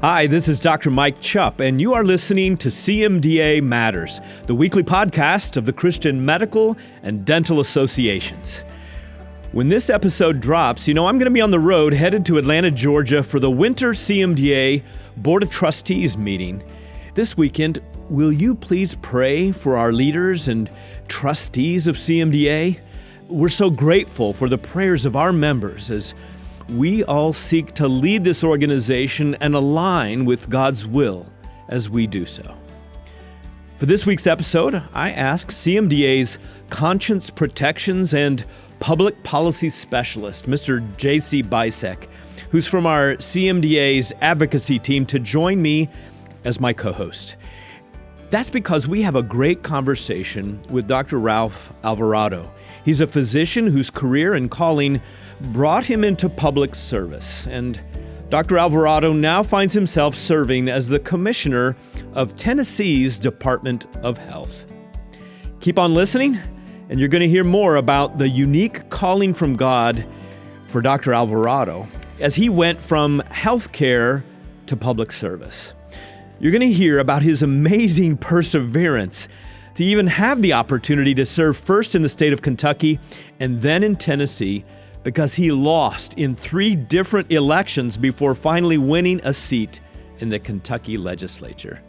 Hi, this is Dr. Mike Chupp, and you are listening to CMDA Matters, the weekly podcast of the Christian Medical and Dental Associations. When this episode drops, I'm going to be on the road headed to Atlanta, Georgia for the winter CMDA Board of Trustees meeting. This weekend, will you please pray for our leaders and trustees of CMDA? We're so grateful for the prayers of our members as we all seek to lead this organization and align with God's will as we do so. For this week's episode, I ask CMDA's Conscience Protections and Public Policy Specialist, Mr. J.C. Bisek, who's from our CMDA's advocacy team, to join me as my co-host. That's because we have a great conversation with Dr. Ralph Alvarado. He's a physician whose career and calling brought him into public service, and Dr. Alvarado now finds himself serving as the commissioner of Tennessee's Department of Health. Keep on listening, and you're going to hear more about the unique calling from God for Dr. Alvarado as he went from healthcare to public service. You're going to hear about his amazing perseverance to even have the opportunity to serve first in the state of Kentucky and then in Tennessee, because he lost in 3 different elections before finally winning a seat in the Kentucky legislature.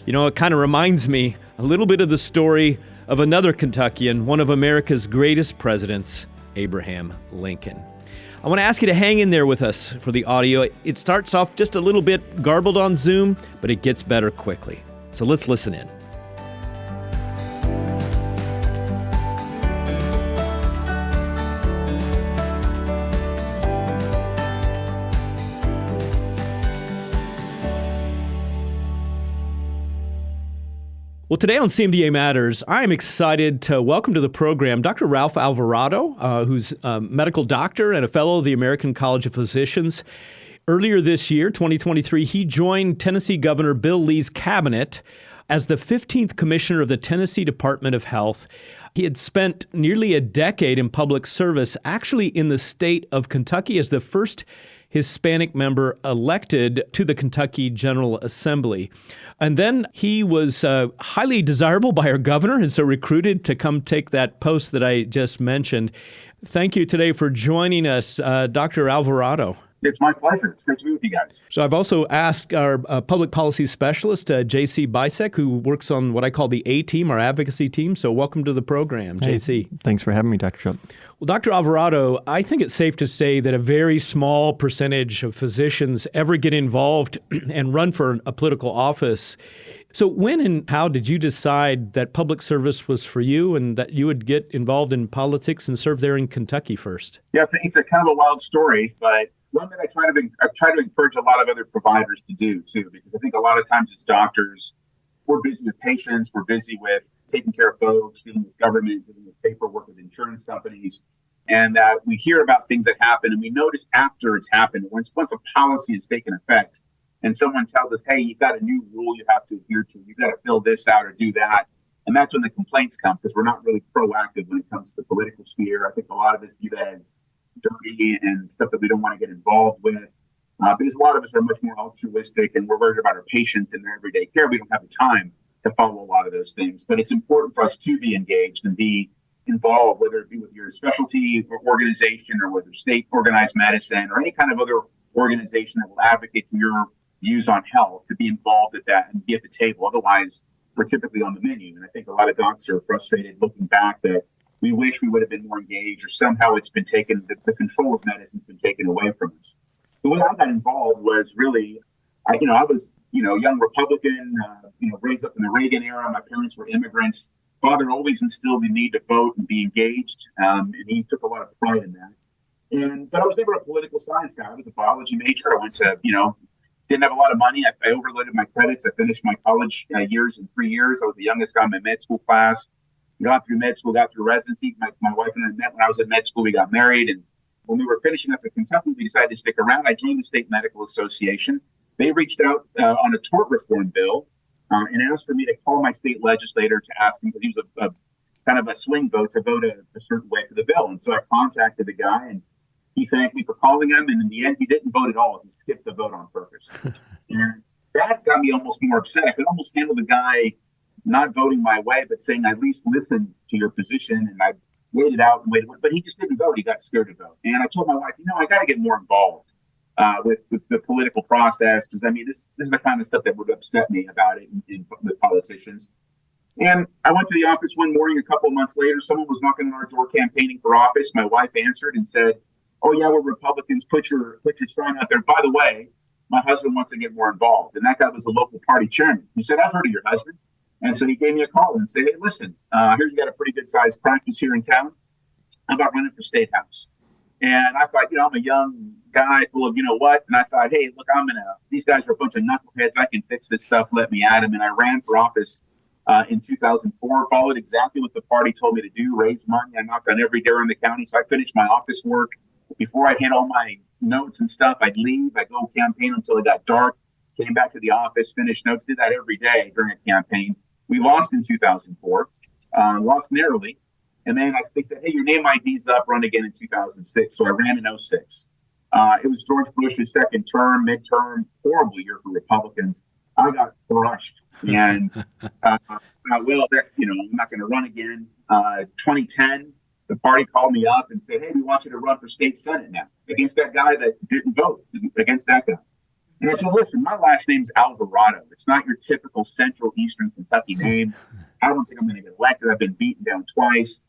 It kind of reminds me a little bit of the story of another Kentuckian, one of America's greatest presidents, Abraham Lincoln. I want to ask you to hang in there with us for the audio. It starts off just a little bit garbled on Zoom, but it gets better quickly. So let's listen in. Well, today on CMDA Matters, I am excited to welcome to the program Dr. Ralph Alvarado, who's a medical doctor and a fellow of the American College of Physicians. Earlier this year, 2023, he joined Tennessee Governor Bill Lee's cabinet as the 15th commissioner of the Tennessee Department of Health. He had spent nearly a decade in public service, actually in the state of Kentucky as the first Hispanic member elected to the Kentucky General Assembly. And then he was highly desirable by our governor, and so recruited to come take that post that I just mentioned. Thank you today for joining us, Dr. Alvarado. It's my pleasure. It's great to be with you guys. So I've also asked our public policy specialist, J.C. Bisek, who works on what I call the A-team, our advocacy team. So welcome to the program, J.C. Thanks for having me, Dr. Chupp. Well, Dr. Alvarado, I think it's safe to say that a very small percentage of physicians ever get involved and run for a political office. So when and how did you decide that public service was for you and that you would get involved in politics and serve there in Kentucky first? Yeah, it's a kind of a wild story, but one that I try to encourage a lot of other providers to do too, because I think a lot of times as doctors, we're busy with patients, we're busy with taking care of folks, dealing with government, dealing with paperwork with insurance companies, and that we hear about things that happen and we notice after it's happened, once a policy has taken effect and someone tells us, hey, you've got a new rule you have to adhere to, you've got to fill this out or do that. And that's when the complaints come, because we're not really proactive when it comes to the political sphere. I think a lot of us view that as dirty and stuff that we don't want to get involved with. Because a lot of us are much more altruistic and we're worried about our patients and their everyday care. We don't have the time to follow a lot of those things. But it's important for us to be engaged and be involved, whether it be with your specialty or organization or whether state organized medicine or any kind of other organization that will advocate for your views on health, to be involved at that and be at the table. Otherwise, we're typically on the menu. And I think a lot of docs are frustrated looking back that we wish we would have been more engaged, or somehow it's been taken, the control of medicine's been taken away from us. The way I got involved was really, I was, young Republican, raised up in the Reagan era. My parents were immigrants. Father always instilled the need to vote and be engaged, and he took a lot of pride in that. But I was never a political science guy. I was a biology major. I went to, didn't have a lot of money. I overloaded my credits. I finished my college years in 3 years. I was the youngest guy in my med school class. Got through med school, got through residency. My wife and I met when I was in med school. We got married. And when we were finishing up in Kentucky, we decided to stick around. I joined the State Medical Association. They reached out on a tort reform bill and asked for me to call my state legislator to ask him, because he was a kind of a swing vote to vote a certain way for the bill. And so I contacted the guy and He thanked me for calling him, and in the end, he didn't vote at all. He skipped the vote on purpose. And that got me almost more upset. I could almost handle the guy not voting my way, but saying, at least listen to your position. And I waited out and waited, but he just didn't vote. He got scared to vote. And I told my wife, I got to get more involved with the political process, because this is the kind of stuff that would upset me about it with politicians. And I went to the office one morning a couple of months later. Someone was knocking on our door campaigning for office. My wife answered and said, "Oh yeah, we're Republicans. Put your sign out there. By the way, my husband wants to get more involved." And that guy was the local party chairman. He said, "I've heard of your husband." And so he gave me a call and said, "Hey, listen, here you got a pretty good sized practice here in town. How about running for state house?" And I thought, I'm a young guy full of, what? And I thought, hey, look, these guys are a bunch of knuckleheads. I can fix this stuff. Let me at them. And I ran for office in 2004, followed exactly what the party told me to do, raise money. I knocked on every door in the county. So I finished my office work. Before I'd hit all my notes and stuff, I'd leave. I'd go campaign until it got dark, came back to the office, finished notes, did that every day during a campaign. We lost in 2004, lost narrowly. And then they said, "Hey, your name ID's up, run again in 2006. So I ran in 2006. It was George Bush's second term, midterm, horrible year for Republicans. I got crushed. And, well, that's, I'm not going to run again. 2010, the party called me up and said, "Hey, we want you to run for state senate now against that guy that didn't vote, against that guy." And I said, "Listen, my last name's Alvarado. It's not your typical central eastern Kentucky name. I don't think I'm going to get elected. I've been beaten down twice."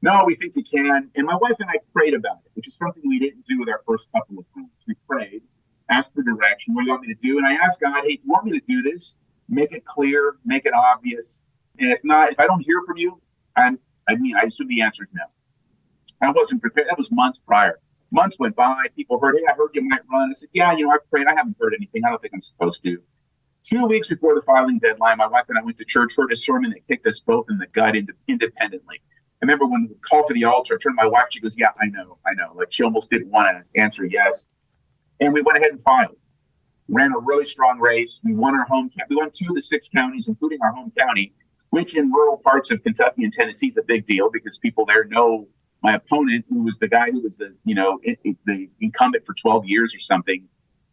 "No, we think you can." And my wife and I prayed about it, which is something we didn't do with our first couple of times. We prayed, asked for direction. What do you want me to do? And I asked God, "Hey, do you want me to do this? Make it clear, make it obvious. And if not, if I don't hear from you, I assume the answer is no." I wasn't prepared. That was months prior. Months went by. People heard, "Hey, I heard you might run." I said, "Yeah, I prayed. I haven't heard anything. I don't think I'm supposed to." 2 weeks before the filing deadline, my wife and I went to church, heard a sermon that kicked us both in the gut independently. I remember when we called for the altar, I turned to my wife, she goes, "Yeah, I know. Like, she almost didn't want to answer yes. And we went ahead and filed. Ran a really strong race. We won our home county. We won 2 of the 6 counties, including our home county, which in rural parts of Kentucky and Tennessee is a big deal because people there know my opponent, who was the guy who was the incumbent for 12 years or something,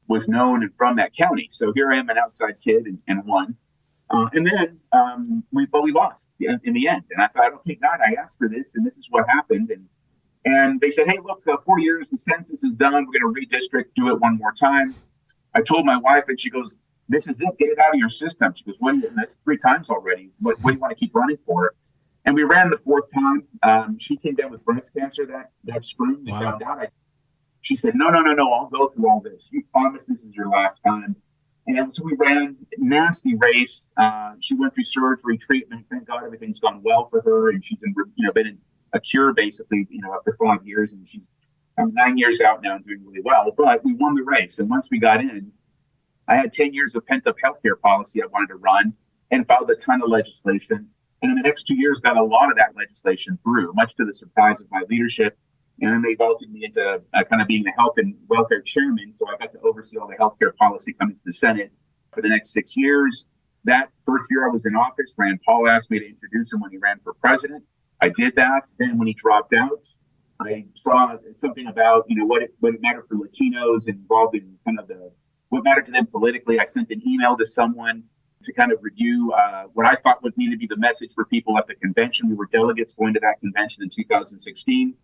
was known and from that county. So here I am, an outside kid, and won. And then we lost in the end. And I thought, okay, God, I asked for this, and this is what happened. And they said, "Hey, look, 4 years, the census is done. We're going to redistrict, do it one more time." I told my wife, and she goes, "This is it. Get it out of your system." She goes, "That's 3 times already. What do you want to keep running for?" And we ran the 4th time. She came down with breast cancer that spring. We found out. She said, no, I'll go through all this. You promised this is your last time. And so we ran a nasty race. She went through surgery, treatment. Thank God everything's gone well for her. And she's been in a cure basically, after 5 years. And she's 9 years out now and doing really well. But we won the race. And once we got in, I had 10 years of pent-up healthcare policy I wanted to run and filed a ton of legislation. And in the next 2 years, got a lot of that legislation through, much to the surprise of my leadership. And then they vaulted me into kind of being the health and welfare chairman. So I got to oversee all the healthcare policy coming to the Senate for the next 6 years. That first year I was in office, Rand Paul asked me to introduce him when he ran for president. I did that. Then when he dropped out, I saw something about, what it mattered for Latinos involved in kind of what mattered to them politically. I sent an email to someone to kind of review what I thought would need to be the message for people at the convention. We were delegates going to that convention in 2016.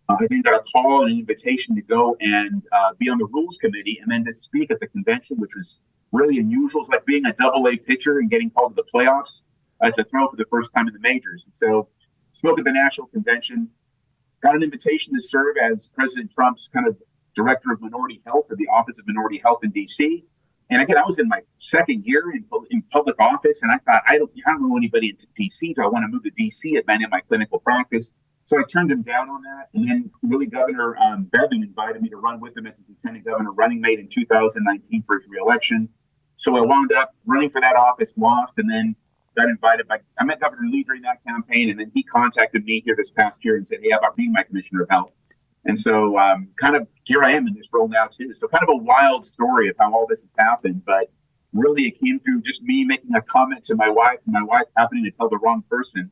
I then got a call and an invitation to go and be on the rules committee and then to speak at the convention, which was really unusual. It's like being a double-A pitcher and getting called to the playoffs to throw for the first time in the majors. And so spoke at the national convention, got an invitation to serve as President Trump's kind of director of minority health or the Office of Minority Health in D.C. And again, I was in my second year in public office, and I thought, I don't know anybody in D.C. Do I want to move to D.C. at my clinical practice? So I turned him down on that. And then really Governor Bevin invited me to run with him as his lieutenant governor running mate in 2019 for his reelection. So I wound up running for that office, lost, and then got invited I met Governor Lee during that campaign, and then he contacted me here this past year and said, "Hey, how about being my commissioner of health?" And so kind of here I am in this role now too. So kind of a wild story of how all this has happened, but really it came through just me making a comment to my wife and my wife happening to tell the wrong person.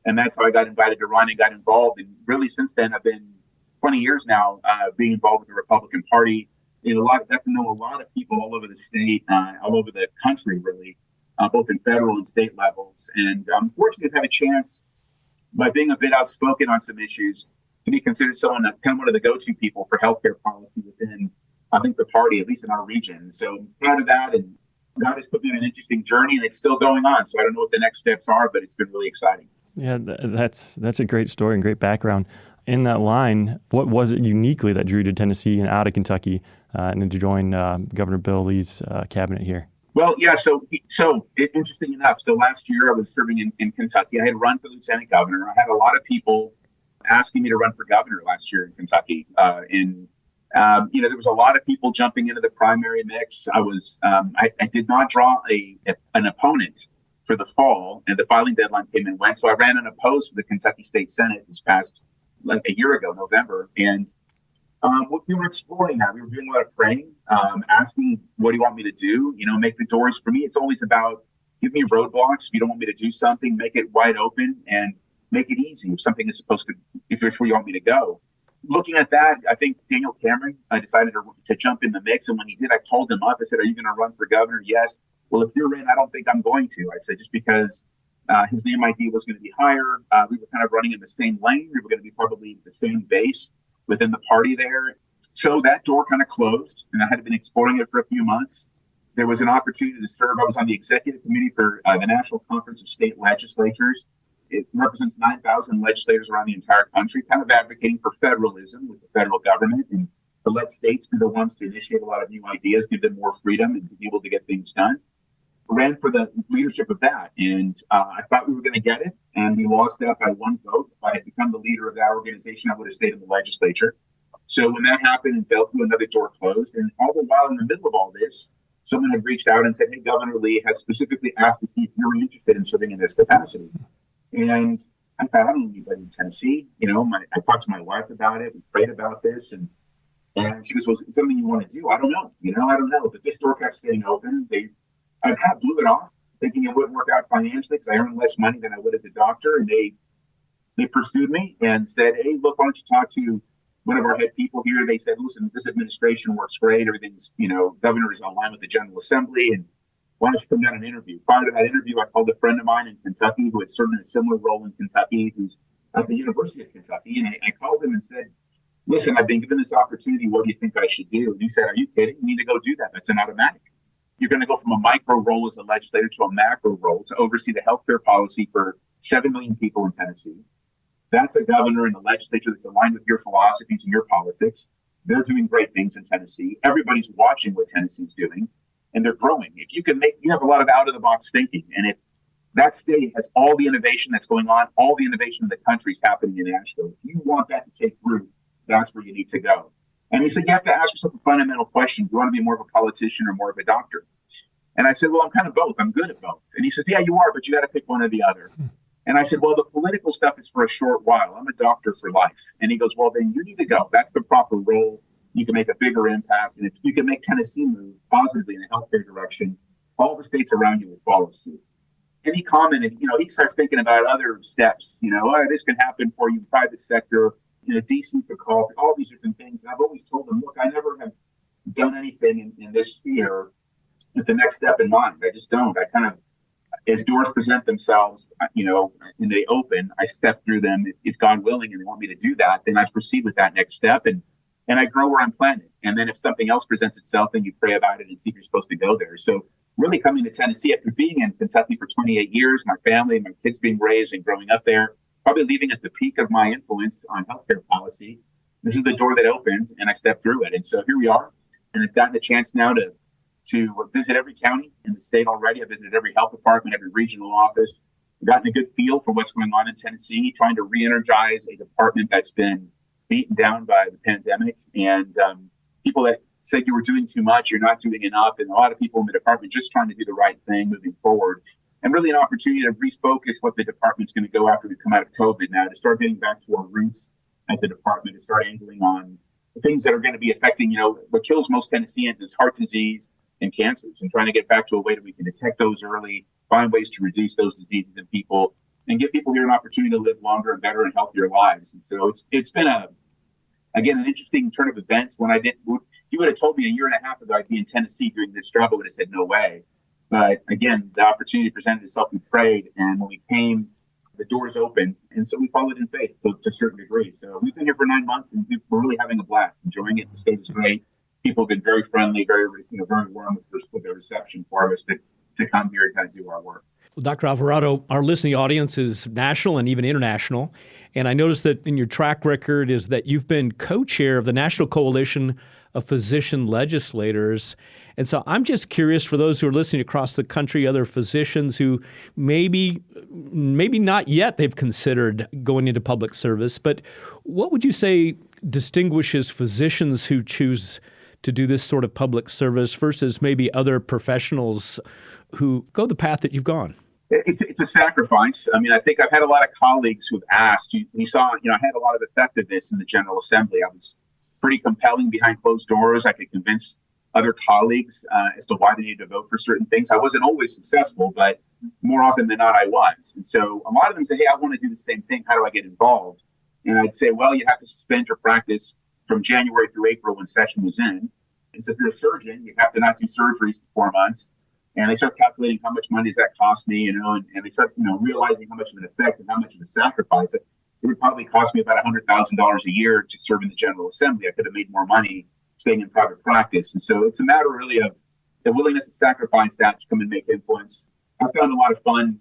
And that's how I got invited to run and got involved. And really since then I've been 20 years now, being involved with the Republican Party. Got to know a lot of people all over the state, all over the country, really, both in federal and state levels. And I'm fortunate to have a chance, by being a bit outspoken on some issues, to be considered someone kind of one of the go-to people for healthcare policy within, I think, the party, at least in our region. So I'm proud of that, and God has put me on an interesting journey, and it's still going on. So I don't know what the next steps are, but it's been really exciting. Yeah, that's a great story and great background. In that line, what was it uniquely that drew you to Tennessee and out of Kentucky and to join Governor Bill Lee's cabinet here? Well, yeah, so interesting enough. So last year I was serving in Kentucky. I had run for lieutenant governor. I had a lot of people asking me to run for governor last year in Kentucky. There was a lot of people jumping into the primary mix. I did not draw an opponent for the fall, and the filing deadline came and went. So I ran unopposed for the Kentucky State Senate this past, like a year ago, November. And we were exploring that. We were doing a lot of praying, asking, what do you want me to do? Make the doors. For me, it's always about, give me roadblocks. If you don't want me to do something, make it wide open and make it easy. If it's where you want me to go. Looking at that, I think Daniel Cameron decided to jump in the mix. And when he did, I called him up. I said, are you going to run for governor? Yes. Well, if you're in, I don't think I'm going to. I said, just because his name ID was going to be higher. We were kind of running in the same lane. We were going to be probably the same base within the party there. So that door kind of closed, and I had been exploring it for a few months. There was an opportunity to serve. I was on the executive committee for the National Conference of State Legislatures. It represents 9,000 legislators around the entire country, kind of advocating for federalism with the federal government and to let states be the ones to initiate a lot of new ideas, give them more freedom and be able to get things done. Ran for the leadership of that, and I thought we were going to get it, and we lost that by one vote. If I had become the leader of that organization, I would have stayed in the legislature. So when that happened and fell through, another door closed, and all the while in the middle of all this, someone had reached out and said, hey, Governor Lee has specifically asked to see if you're interested in serving in this capacity. And I thought, I don't know anybody in Tennessee. I talked to my wife about it. We prayed about this, and she goes, well, is it something you want to do? I don't know. I don't know. But this door kept staying open. I kind of blew it off, thinking it wouldn't work out financially because I earned less money than I would as a doctor. And they pursued me and said, hey, look, why don't you talk to one of our head people here? They said, listen, this administration works great. Everything's, governor is online with the General Assembly. And why don't you come down and interview? Prior to that interview, I called a friend of mine in Kentucky who had served in a similar role in Kentucky, who's at the University of Kentucky. And I called him and said, listen, I've been given this opportunity. What do you think I should do? And he said, are you kidding? You need to go do that. That's an automatic. You're going to go from a micro role as a legislator to a macro role to oversee the healthcare policy for 7 million people in Tennessee. That's a governor and a legislature that's aligned with your philosophies and your politics. They're doing great things in Tennessee. Everybody's watching what Tennessee's doing, and they're growing. If you have a lot of out-of-the-box thinking, and if that state has all the innovation that's going on, all the innovation in the country is happening in Asheville. If you want that to take root, that's where you need to go. And he said, you have to ask yourself a fundamental question. Do you want to be more of a politician or more of a doctor? And I said, well, I'm kind of both. I'm good at both. And he said, yeah, you are, but you got to pick one or the other. And I said, well, the political stuff is for a short while. I'm a doctor for life. And he goes, well, then you need to go. That's the proper role. You can make a bigger impact. And if you can make Tennessee move positively in a healthcare direction, all the states around you will follow suit. And he commented, he starts thinking about other steps, this can happen for you, private sector, DC could call, all these different things. And I've always told him, look, I never have done anything in this sphere with the next step in mind. I just don't. I kind of, as doors present themselves, and they open, I step through them. If God willing, and they want me to do that, then I proceed with that next step, and I grow where I'm planted. And then if something else presents itself, then you pray about it and see if you're supposed to go there. So really coming to Tennessee after being in Kentucky for 28 years, my family, my kids being raised and growing up there, probably leaving at the peak of my influence on healthcare policy. This is the door that opened, and I stepped through it. And so here we are. And I've gotten a chance now to visit every county in the state already. I've visited every health department, every regional office. I've gotten a good feel for what's going on in Tennessee, trying to re-energize a department that's been beaten down by the pandemic. And people that said you were doing too much, you're not doing enough. And a lot of people in the department just trying to do the right thing moving forward. And really an opportunity to refocus what the department's going to go after we come out of COVID now, to start getting back to our roots as a department, to start angling on the things that are going to be affecting, what kills most Tennesseans is heart disease and cancers, and trying to get back to a way that we can detect those early, find ways to reduce those diseases in people, and give people here an opportunity to live longer and better and healthier lives. And so it's been again, an interesting turn of events. When you would have told me a year and a half ago I'd be in Tennessee doing this job, I would have said no way. But again, the opportunity presented itself. We prayed, and when we came, the doors opened, and so we followed in faith to a certain degree. So we've been here for 9 months, and we're really having a blast, enjoying it. The state is great. People have been very friendly, very warm with their reception for us to come here and kind of do our work. Well, Dr. Alvarado, our listening audience is national and even international. And I noticed that in your track record is that you've been co-chair of the National Coalition of Physician Legislators. And so I'm just curious, for those who are listening across the country, other physicians who maybe not yet they've considered going into public service, but what would you say distinguishes physicians who choose to do this sort of public service versus maybe other professionals who go the path that you've gone? It's a sacrifice. I mean, I think I've had a lot of colleagues who've asked. You saw, I had a lot of effectiveness in the General Assembly. I was pretty compelling behind closed doors. I could convince other colleagues as to why they needed to vote for certain things. I wasn't always successful, but more often than not, I was. And so a lot of them say, hey, I want to do the same thing. How do I get involved? And I'd say, well, you have to suspend your practice from January through April when session was in. And so if you're a surgeon, you have to not do surgeries for 4 months. And they start calculating how much money does that cost me, and they start, realizing how much of an effect and how much of a sacrifice. It would probably cost me about $100,000 a year to serve in the General Assembly. I could have made more money staying in private practice. And so it's a matter really of the willingness to sacrifice that to come and make influence. I found a lot of fun,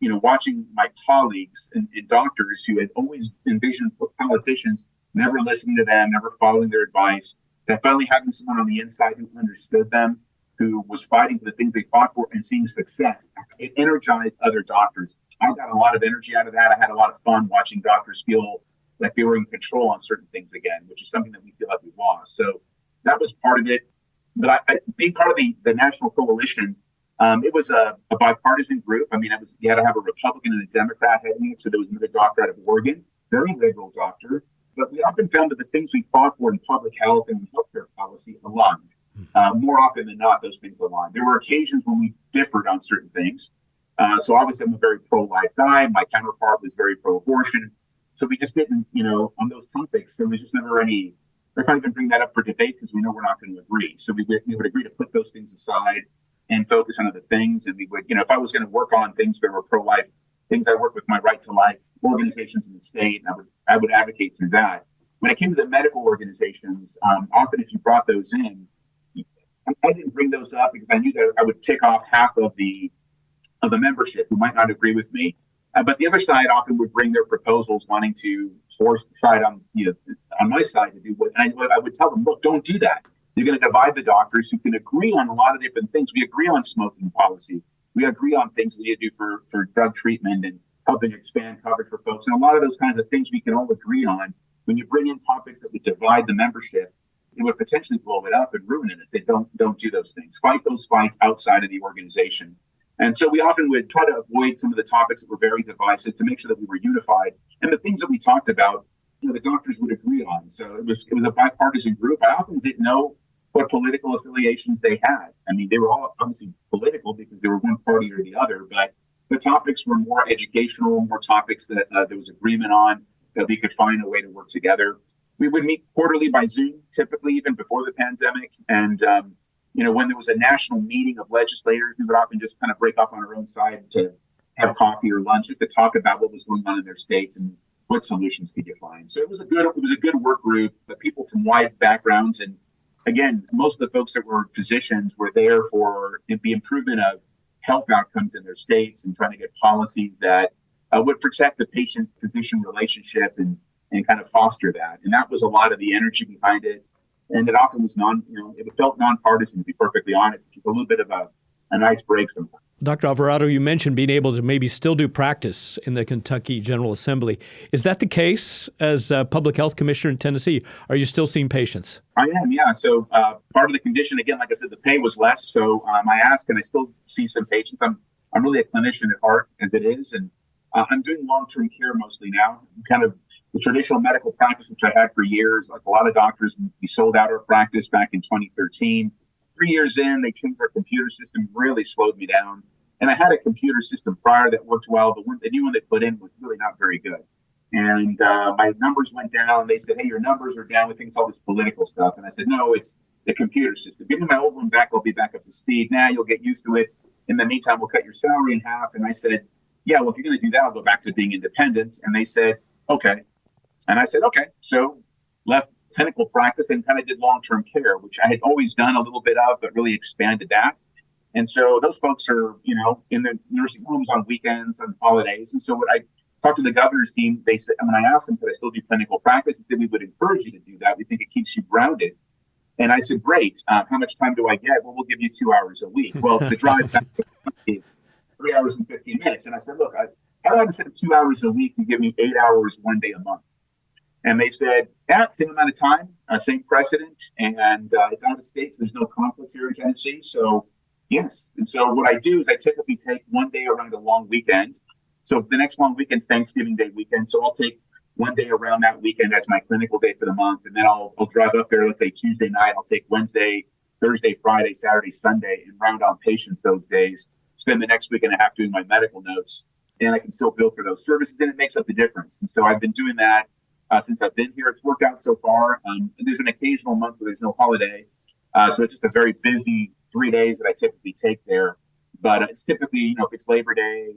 watching my colleagues and doctors who had always envisioned politicians never listening to them, never following their advice, that finally having someone on the inside who understood them, who was fighting for the things they fought for and seeing success. It energized other doctors. I got a lot of energy out of that. I had a lot of fun watching doctors feel like they were in control on certain things again, which is something that we feel like we lost. So that was part of it. But being part of the National Coalition, it was a bipartisan group. I mean, you had to have a Republican and a Democrat heading it. So there was another doctor out of Oregon, very liberal doctor. But we often found that the things we fought for in public health and healthcare policy aligned. More often than not, those things aligned. There were occasions when we differed on certain things. So obviously, I'm a very pro-life guy. My counterpart was very pro-abortion. So we just didn't, on those topics, there was just never any. We're not even bring that up for debate because we know we're not going to agree. So we would agree to put those things aside and focus on other things. And we would, if I was going to work on things that were pro-life, things I work with my Right to Life organizations in the state, and I would advocate through that. When it came to the medical organizations, often if you brought those in, I didn't bring those up because I knew that I would tick off half of the membership who might not agree with me. But the other side often would bring their proposals wanting to force the side on my side to do what, and I would tell them, look, don't do that. You're going to divide the doctors who can agree on a lot of different things. We agree on smoking policy. We agree on things we need to do for drug treatment and helping expand coverage for folks. And a lot of those kinds of things we can all agree on. When you bring in topics that would divide the membership, it would potentially blow it up and ruin it and say, don't do those things. Fight those fights outside of the organization. And so we often would try to avoid some of the topics that were very divisive to make sure that we were unified. And the things that we talked about, the doctors would agree on. So it was a bipartisan group. I often didn't know what political affiliations they had. I mean, they were all obviously political because they were one party or the other, but the topics were more educational, more topics that there was agreement on, that we could find a way to work together. We would meet quarterly by Zoom, typically even before the pandemic. And, when there was a national meeting of legislators, we would often just kind of break off on our own side to have coffee or lunch just to talk about what was going on in their states and what solutions could you find. So it was a good work group, but people from wide backgrounds. And again, most of the folks that were physicians were there for the improvement of health outcomes in their states and trying to get policies that would protect the patient-physician relationship and kind of foster that. And that was a lot of the energy behind it. And it often was it felt nonpartisan, to be perfectly honest, which is a little bit of a nice break sometimes. Dr. Alvarado, you mentioned being able to maybe still do practice in the Kentucky General Assembly. Is that the case as Public Health Commissioner in Tennessee? Are you still seeing patients? I am, yeah. So part of the condition, again, like I said, the pay was less. So I ask, and I still see some patients. I'm really a clinician at heart as it is. And I'm doing long-term care mostly now. Kind of the traditional medical practice, which I had for years. Like a lot of doctors, we sold out our practice back in 2013. 3 years in, they changed our computer system, really slowed me down. And I had a computer system prior that worked well, but the new one they put in was really not very good. And my numbers went down. They said, hey, your numbers are down. We think it's all this political stuff. And I said, no, it's the computer system. Give me my old one back. I'll be back up to speed. Now you'll get used to it. In the meantime, we'll cut your salary in half. And I said, yeah, well, if you're going to do that, I'll go back to being independent. And they said, okay. And I said, okay. So left clinical practice and kind of did long-term care, which I had always done a little bit of, but really expanded that. And so those folks are, in the nursing homes on weekends and holidays. And so what I talked to the governor's team, they said, when I asked them, could I still do clinical practice? They said, we would encourage you to do that. We think it keeps you grounded. And I said, great. How much time do I get? Well, we'll give you 2 hours a week. Well, the drive back is 3 hours and 15 minutes. And I said, look, how about instead of 2 hours a week, you give me 8 hours 1 day a month? And they said, yeah, same amount of time, same precedent. And it's out of state, so there's no conflicts here in Tennessee. So yes. And so what I do is I typically take 1 day around a long weekend. So the next long weekend's Thanksgiving Day weekend. So I'll take 1 day around that weekend as my clinical day for the month. And then I'll drive up there, let's say Tuesday night. I'll take Wednesday, Thursday, Friday, Saturday, Sunday, and round on patients those days. Spend the next week and a half doing my medical notes. And I can still bill for those services, and it makes up the difference. And so I've been doing that since I've been here. It's worked out so far. There's an occasional month where there's no holiday. So it's just a very busy 3 days that I typically take there. But it's typically, if it's Labor Day,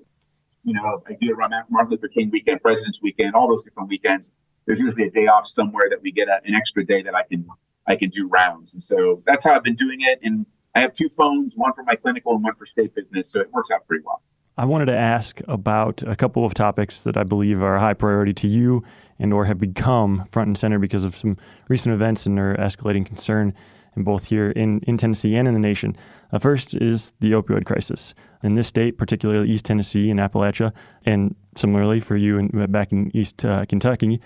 I do it around Martin Luther King weekend, President's weekend, all those different weekends. There's usually a day off somewhere that we get an extra day that I can do rounds. And so that's how I've been doing it. And I have 2 phones, one for my clinical and one for state business. So it works out pretty well. I wanted to ask about a couple of topics that I believe are a high priority to you and or have become front and center because of some recent events and their escalating concern in both here in Tennessee and in the nation. First is the opioid crisis. In this state, particularly East Tennessee and Appalachia, and similarly for you back in East Kentucky,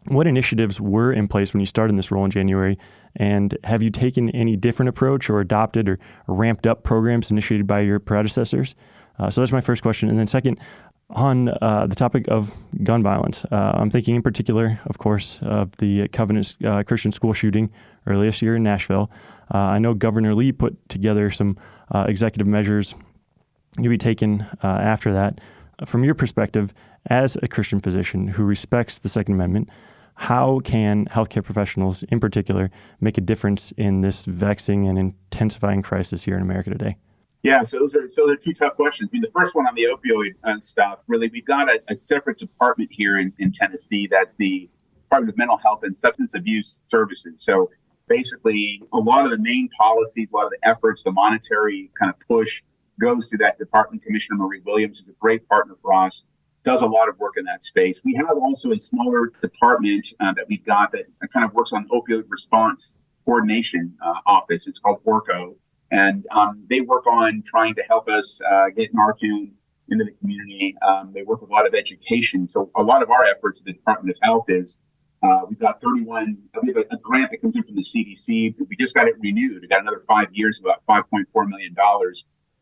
what initiatives were in place when you started in this role in January? And have you taken any different approach or adopted or ramped up programs initiated by your predecessors? So that's my first question. And then second, on the topic of gun violence, I'm thinking in particular, of course, of the Covenant Christian school shooting earlier this year in Nashville. I know Governor Lee put together some executive measures to be taken after that. From your perspective, as a Christian physician who respects the Second Amendment, how can healthcare professionals in particular make a difference in this vexing and intensifying crisis here in America today? Yeah, so those are 2 tough questions. The first one on the opioid stuff, really, we've got a separate department here in Tennessee that's the Department of Mental Health and Substance Abuse Services. So basically, a lot of the main policies, a lot of the efforts, the monetary kind of push goes through that department. Commissioner Marie Williams is a great partner for us, does a lot of work in that space. We have also a smaller department that we've got that kind of works on opioid response coordination office. It's called ORCO. And they work on trying to help us get Narcan into the community. They work with a lot of education. So a lot of our efforts at the Department of Health is we've got we have a grant that comes in from the CDC. We just got it renewed. We got another 5 years, about $5.4 million,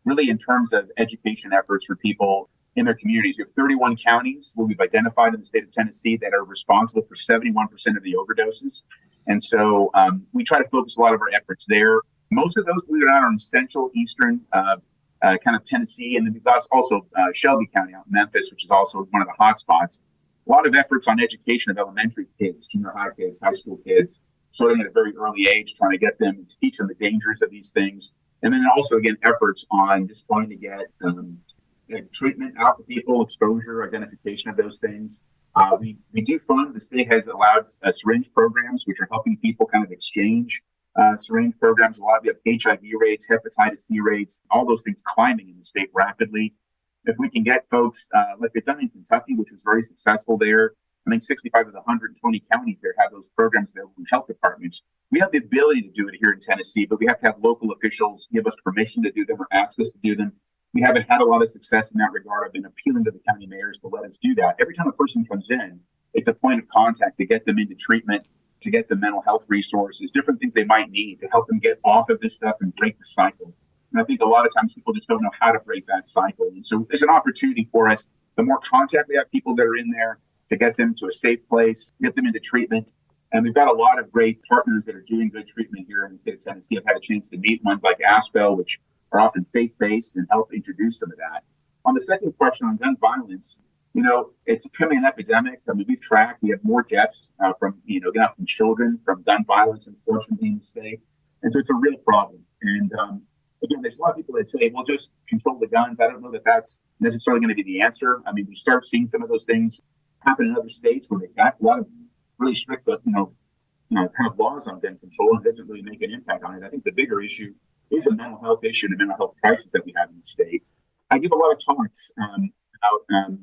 really in terms of education efforts for people in their communities. We have 31 counties where we've identified in the state of Tennessee that are responsible for 71% of the overdoses. And so we try to focus a lot of our efforts there. Most of those, believe it or not, are in central, eastern kind of Tennessee. And then we've got also Shelby County out in Memphis, which is also one of the hot spots. A lot of efforts on education of elementary kids, junior high kids, high school kids, starting at a very early age, trying to get them to teach them the dangers of these things. And then also, again, efforts on just trying to get treatment out for people, exposure, identification of those things. We do fund, the state has allowed syringe programs, which are helping people kind of exchange syringe programs. A lot of HIV rates, hepatitis C rates, all those things climbing in the state rapidly. If we can get folks, like they've done in Kentucky, which was very successful there, I think 65 of the 120 counties there have those programs available in health departments. We have the ability to do it here in Tennessee, but we have to have local officials give us permission to do them or ask us to do them. We haven't had a lot of success in that regard. I've been appealing to the county mayors to let us do that. Every time a person comes in, it's a point of contact to get them into treatment, to get the mental health resources, different things they might need to help them get off of this stuff and break the cycle. And I think a lot of times people just don't know how to break that cycle. And so there's an opportunity for us. The more contact we have people that are in there, to get them to a safe place, get them into treatment. And we've got a lot of great partners that are doing good treatment here in the state of Tennessee. I've had a chance to meet ones like Aspel, which are often faith-based, and help introduce some of that. On the second question on gun violence, It's becoming an epidemic. I mean, we have more deaths from children, from gun violence, unfortunately, in the state. And so it's a real problem. And again, there's a lot of people that say, well, just control the guns. I don't know that that's necessarily going to be the answer. I mean, we start seeing some of those things happen in other states where they've got a lot of really strict, kind of laws on gun control, and it doesn't really make an impact on it. I think the bigger issue is a mental health issue and a mental health crisis that we have in the state. I give a lot of talks about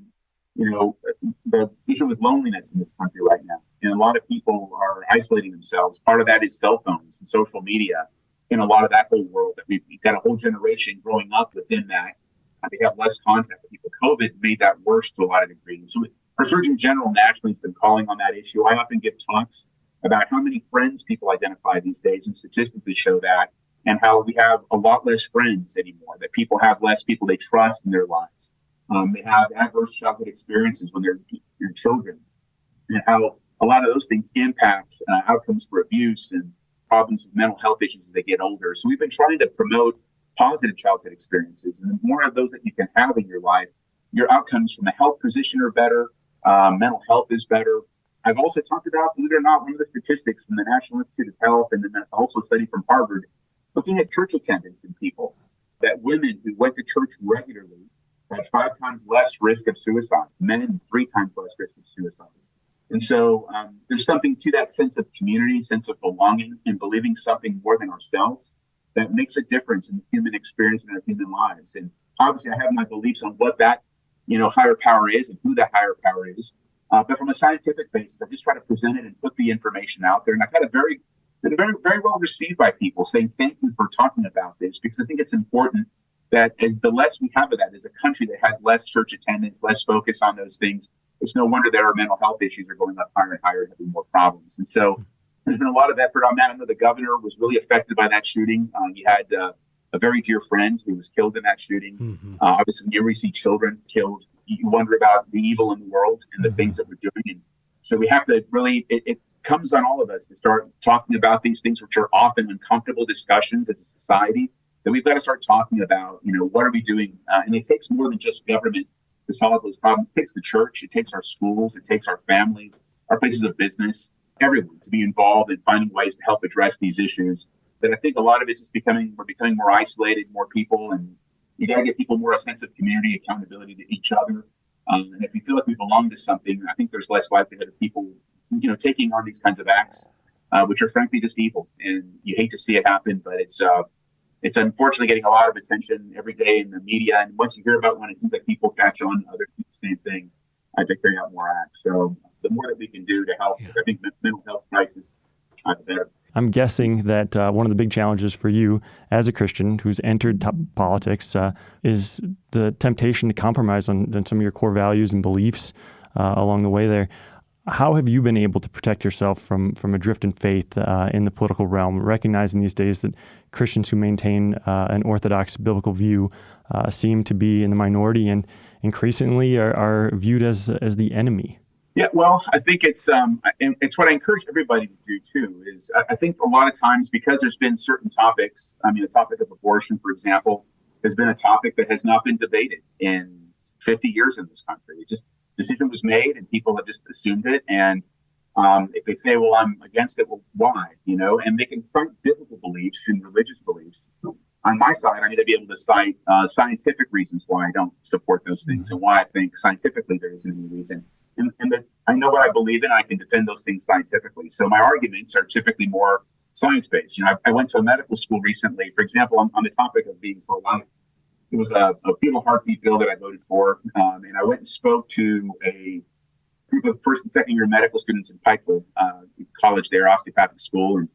the issue with loneliness in this country right now. And a lot of people are isolating themselves. Part of that is cell phones and social media and a lot of that whole world that we've got a whole generation growing up within that. They have less contact with people. COVID made that worse to a lot of degrees. So our Surgeon General nationally has been calling on that issue. I often give talks about how many friends people identify these days, and statistics that show that, and how we have a lot less friends anymore, that people have less people they trust in their lives. They have adverse childhood experiences when they're children, and how a lot of those things impact outcomes for abuse and problems with mental health issues as they get older. So we've been trying to promote positive childhood experiences, and the more of those that you can have in your life, your outcomes from a health position are better, mental health is better. I've also talked about, believe it or not, one of the statistics from the National Institute of Health and then also a study from Harvard, looking at church attendance in people, that women who went to church regularly had 5 times less risk of suicide, men 3 times less risk of suicide. And so there's something to that sense of community, sense of belonging, and believing something more than ourselves that makes a difference in the human experience and our human lives. And obviously I have my beliefs on what that higher power is and who that higher power is. But from a scientific basis, I just try to present it and put the information out there. And I've had been very, very well received by people saying, thank you for talking about this, because I think it's important that as the less we have of that as a country that has less church attendance, less focus on those things, it's no wonder that our mental health issues are going up higher and higher and having more problems. And so there's been a lot of effort on that. I know the governor was really affected by that shooting. He had a very dear friend who was killed in that shooting. Mm-hmm. Obviously, when you see children killed, you wonder about the evil in the world and the things that we're doing. And so we have to really, it comes on all of us to start talking about these things, which are often uncomfortable discussions as a society, that we've got to start talking about, what are we doing? And it takes more than just government to solve those problems. It takes the church, it takes our schools, it takes our families, our places of business, everyone to be involved in finding ways to help address these issues. That I think a lot of it's just we're becoming more isolated, more people, and you got to get people more a sense of community, accountability to each other. And if you feel like we belong to something, I think there's less likelihood of people, taking on these kinds of acts, which are frankly just evil. And you hate to see it happen, but it's unfortunately getting a lot of attention every day in the media. And once you hear about one, it seems like people catch on, others do the same thing to carry out more acts. So the more that we can do to help, I think mental health crisis, the better. I'm guessing that one of the big challenges for you as a Christian who's entered politics is the temptation to compromise on some of your core values and beliefs along the way there. How have you been able to protect yourself from a drift in faith in the political realm, recognizing these days that Christians who maintain an orthodox biblical view seem to be in the minority and increasingly are viewed as the enemy? Yeah, well, I think it's what I encourage everybody to do too. Is I think a lot of times, because there's been certain topics. I mean, the topic of abortion, for example, has been a topic that has not been debated in 50 years in this country. It just decision was made, and people have just assumed it. And if they say, "Well, I'm against it," well, why? And they can cite biblical beliefs and religious beliefs. On my side, I need to be able to cite scientific reasons why I don't support those things, and why I think scientifically there isn't any reason. And that I know what I believe in, I can defend those things scientifically. So my arguments are typically more science-based. I went to a medical school recently, for example, on the topic of being pro-life. It was a fetal heartbeat bill that I voted for, and I went and spoke to a group of first and second year medical students in Pikeville College there, osteopathic school.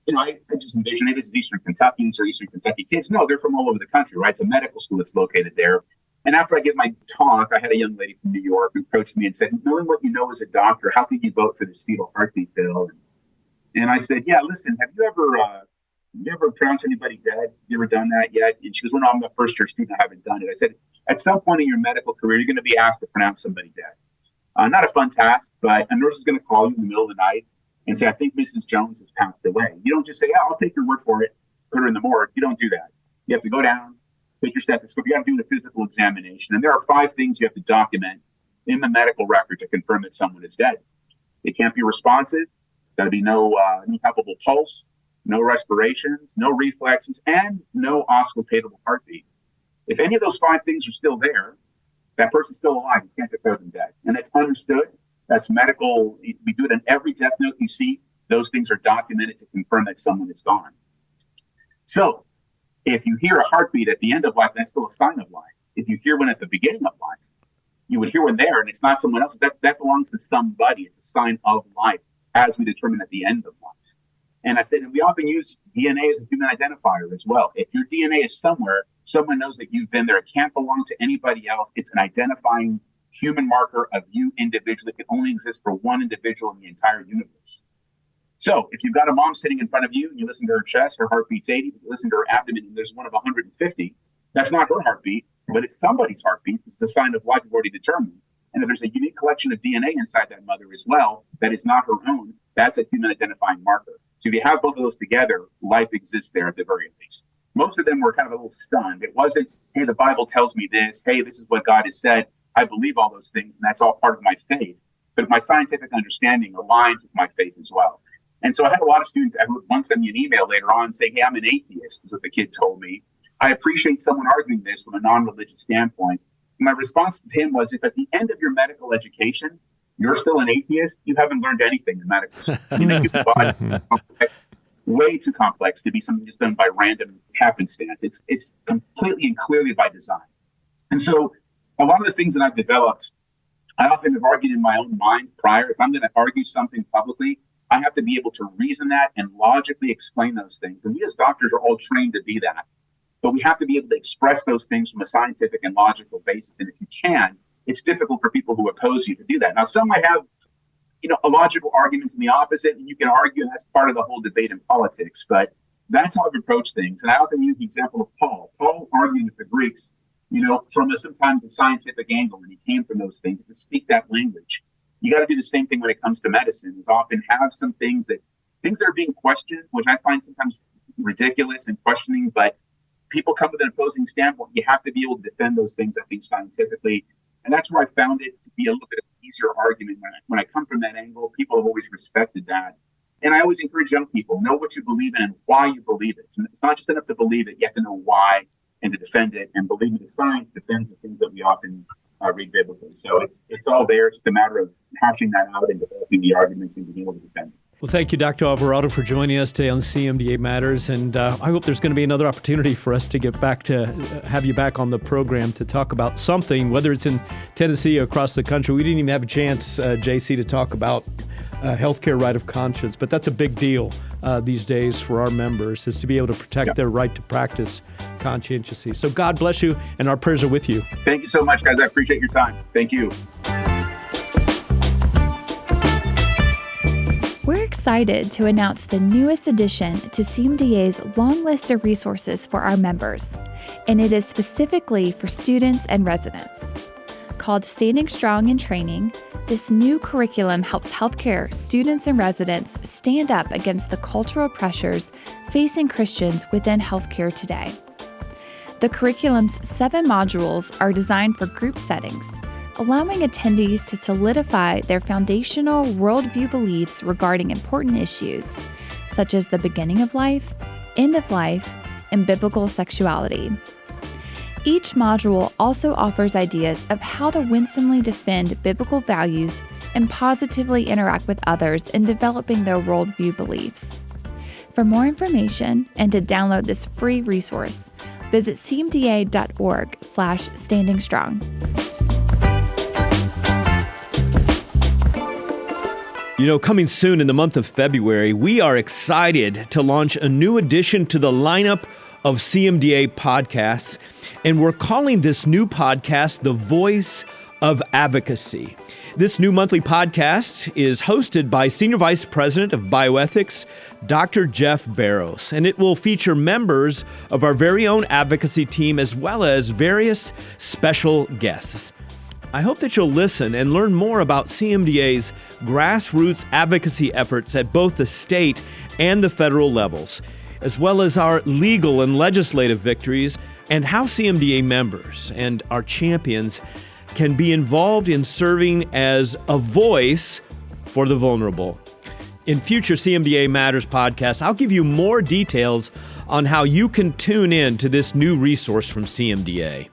And I just envisioned, maybe this is Eastern Kentuckians or Eastern Kentucky kids. No, they're from all over the country, right? It's a medical school that's located there. And after I gave my talk, I had a young lady from New York who approached me and said, knowing what you know as a doctor, how could you vote for this fetal heartbeat bill? And I said, yeah, listen, have you ever pronounced anybody dead? You ever done that yet? And she goes, well, no, I'm a first year student. I haven't done it. I said, at some point in your medical career, you're going to be asked to pronounce somebody dead. Not a fun task, but a nurse is going to call you in the middle of the night and say, I think Mrs. Jones has passed away. You don't just say, I'll take your word for it, put her in the morgue. You don't do that. You have to go down, take your stethoscope. You got to do a physical examination. And there are 5 things you have to document in the medical record to confirm that someone is dead. They can't be responsive. Got to be no palpable pulse, no respirations, no reflexes, and no auscultatable heartbeat. If any of those 5 things are still there, that person's still alive. You can't declare them dead. And that's understood. That's medical. We do it in every death note you see. Those things are documented to confirm that someone is gone. So if you hear a heartbeat at the end of life, that's still a sign of life. If you hear one at the beginning of life, you would hear one there, and it's not someone else. That belongs to somebody. It's a sign of life, as we determine at the end of life. And I said, and we often use DNA as a human identifier as well. If your DNA is somewhere, someone knows that you've been there. It can't belong to anybody else. It's an identifying human marker of you individually. It can only exist for one individual in the entire universe. So if you've got a mom sitting in front of you and you listen to her chest, her heartbeat's 80, but you listen to her abdomen and there's one of 150, that's not her heartbeat, but it's somebody's heartbeat. It's a sign of life you've already determined. And if there's a unique collection of DNA inside that mother as well, that is not her own, that's a human identifying marker. So if you have both of those together, life exists there at the very least. Most of them were kind of a little stunned. It wasn't, hey, the Bible tells me this. Hey, this is what God has said. I believe all those things, and that's all part of my faith. But my scientific understanding aligns with my faith as well. And so I had a lot of students that would once send me an email later on saying, hey, I'm an atheist, is what the kid told me. I appreciate someone arguing this from a non-religious standpoint. And my response to him was, if at the end of your medical education, you're still an atheist, you haven't learned anything in medical school. You make your body way too complex to be something just done by random happenstance. It's completely and clearly by design. And so a lot of the things that I've developed, I often have argued in my own mind prior. If I'm going to argue something publicly, I have to be able to reason that and logically explain those things. And we as doctors are all trained to be that. But we have to be able to express those things from a scientific and logical basis. And if you can, it's difficult for people who oppose you to do that. Now, some might have, a logical arguments in the opposite, and you can argue, and that's part of the whole debate in politics. But that's how I've approached things. And I often use the example of Paul. Paul arguing with the Greeks, from sometimes a scientific angle, and he came from those things to speak that language. You got to do the same thing when it comes to medicine. Is often have some things that are being questioned, which I find sometimes ridiculous and questioning, but people come with an opposing standpoint. You have to be able to defend those things, I think, scientifically. And that's where I found it to be a little bit of an easier argument. When I come from that angle, people have always respected that. And I always encourage young people, know what you believe in and why you believe it. And it's not just enough to believe it. You have to know why and to defend it. And believe me, the science defends the things that we often read biblically. So it's all there. It's just a matter of hashing that out and developing the arguments and being able to defend it. Well, thank you, Dr. Alvarado, for joining us today on CMDA Matters. And I hope there's going to be another opportunity for us to get back to have you back on the program to talk about something, whether it's in Tennessee or across the country. We didn't even have a chance, JC, to talk about healthcare right of conscience, but that's a big deal these days for our members, is to be able to protect their right to practice conscientiously. So God bless you, and our prayers are with you. Thank you so much, guys. I appreciate your time. Thank you. We're excited to announce the newest addition to CMDA's long list of resources for our members, and it is specifically for students and residents. Called Standing Strong in Training, this new curriculum helps healthcare students and residents stand up against the cultural pressures facing Christians within healthcare today. The curriculum's 7 modules are designed for group settings, allowing attendees to solidify their foundational worldview beliefs regarding important issues, such as the beginning of life, end of life, and biblical sexuality. Each module also offers ideas of how to winsomely defend biblical values and positively interact with others in developing their worldview beliefs. For more information and to download this free resource, visit cmda.org/standingstrong. Coming soon in the month of February, we are excited to launch a new addition to the lineup of CMDA podcasts, and we're calling this new podcast The Voice of Advocacy. This new monthly podcast is hosted by Senior Vice President of Bioethics, Dr. Jeff Barrows, and it will feature members of our very own advocacy team as well as various special guests. I hope that you'll listen and learn more about CMDA's grassroots advocacy efforts at both the state and the federal levels, as well as our legal and legislative victories, and how CMDA members and our champions can be involved in serving as a voice for the vulnerable. In future CMDA Matters podcasts, I'll give you more details on how you can tune in to this new resource from CMDA.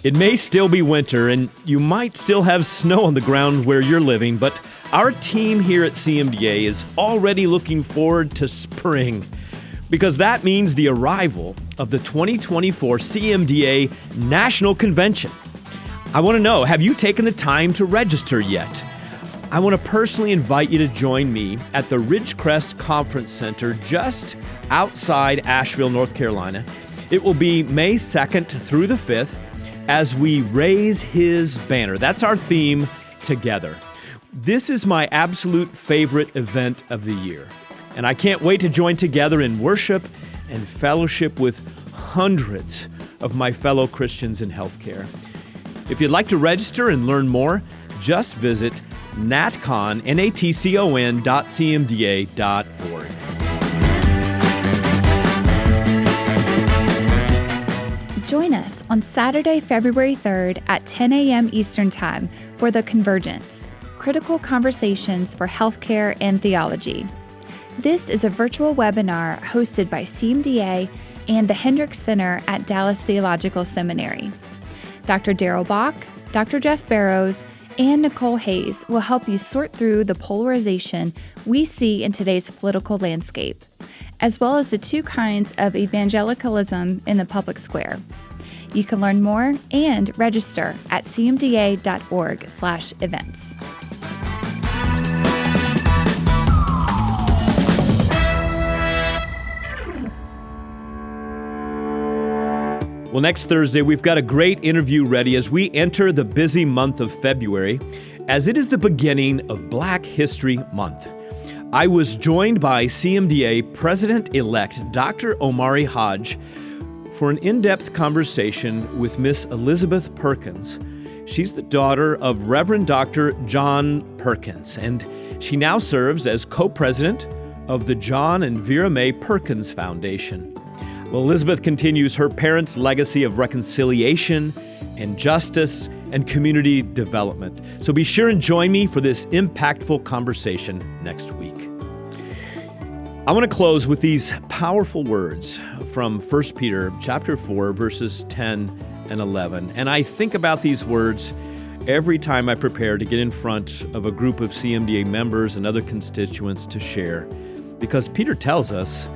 It may still be winter, and you might still have snow on the ground where you're living, but our team here at CMDA is already looking forward to spring, because that means the arrival of the 2024 CMDA National Convention. I want to know, have you taken the time to register yet? I want to personally invite you to join me at the Ridgecrest Conference Center just outside Asheville, North Carolina. It will be May 2nd through the 5th, as we raise His banner. That's our theme, together. This is my absolute favorite event of the year, and I can't wait to join together in worship and fellowship with hundreds of my fellow Christians in healthcare. If you'd like to register and learn more, just visit natcon.cmda.org. Join us on Saturday, February 3rd at 10 a.m. Eastern Time for the Convergence, Critical Conversations for Healthcare and Theology. This is a virtual webinar hosted by CMDA and the Hendricks Center at Dallas Theological Seminary. Dr. Darrell Bach, Dr. Jeff Barrows, and Nicole Hayes will help you sort through the polarization we see in today's political landscape, as well as the two kinds of evangelicalism in the public square. You can learn more and register at cmda.org/events. Well, next Thursday, we've got a great interview ready as we enter the busy month of February, as it is the beginning of Black History Month. I was joined by CMDA President-elect Dr. Omari Hodge for an in-depth conversation with Miss Elizabeth Perkins. She's the daughter of Reverend Dr. John Perkins, and she now serves as co-president of the John and Vera Mae Perkins Foundation. Well, Elizabeth continues her parents' legacy of reconciliation and justice and community development. So be sure and join me for this impactful conversation next week. I want to close with these powerful words from 1 Peter chapter 4, verses 10 and 11. And I think about these words every time I prepare to get in front of a group of CMDA members and other constituents to share. Because Peter tells us,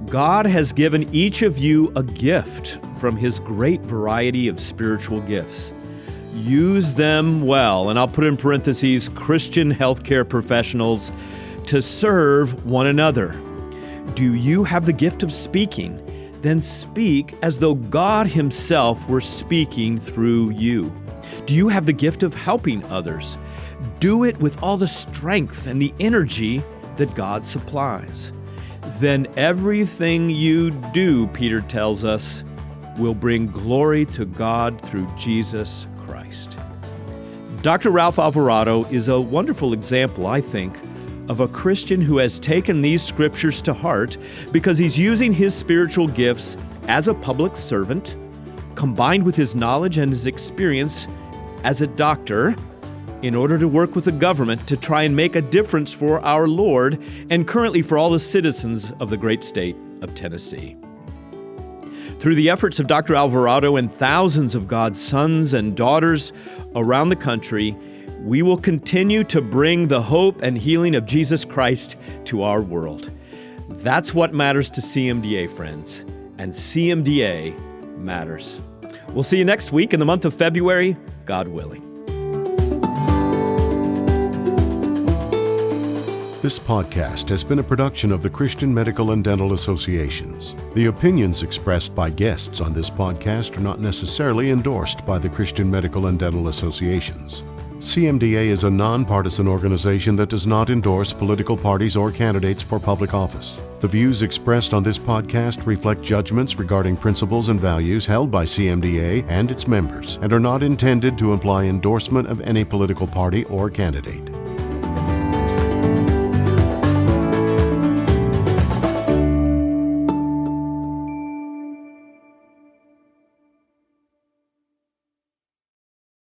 God has given each of you a gift from His great variety of spiritual gifts. Use them well, and I'll put in parentheses, Christian healthcare professionals, to serve one another. Do you have the gift of speaking? Then speak as though God Himself were speaking through you. Do you have the gift of helping others? Do it with all the strength and the energy that God supplies. Then everything you do, Peter tells us, will bring glory to God through Jesus Christ. Dr. Ralph Alvarado is a wonderful example, I think, of a Christian who has taken these scriptures to heart because he's using his spiritual gifts as a public servant, combined with his knowledge and his experience as a doctor, in order to work with the government to try and make a difference for our Lord and currently for all the citizens of the great state of Tennessee. Through the efforts of Dr. Alvarado and thousands of God's sons and daughters around the country, we will continue to bring the hope and healing of Jesus Christ to our world. That's what matters to CMDA, friends, and CMDA matters. We'll see you next week in the month of February, God willing. This podcast has been a production of the Christian Medical and Dental Associations. The opinions expressed by guests on this podcast are not necessarily endorsed by the Christian Medical and Dental Associations. CMDA is a nonpartisan organization that does not endorse political parties or candidates for public office. The views expressed on this podcast reflect judgments regarding principles and values held by CMDA and its members and are not intended to imply endorsement of any political party or candidate.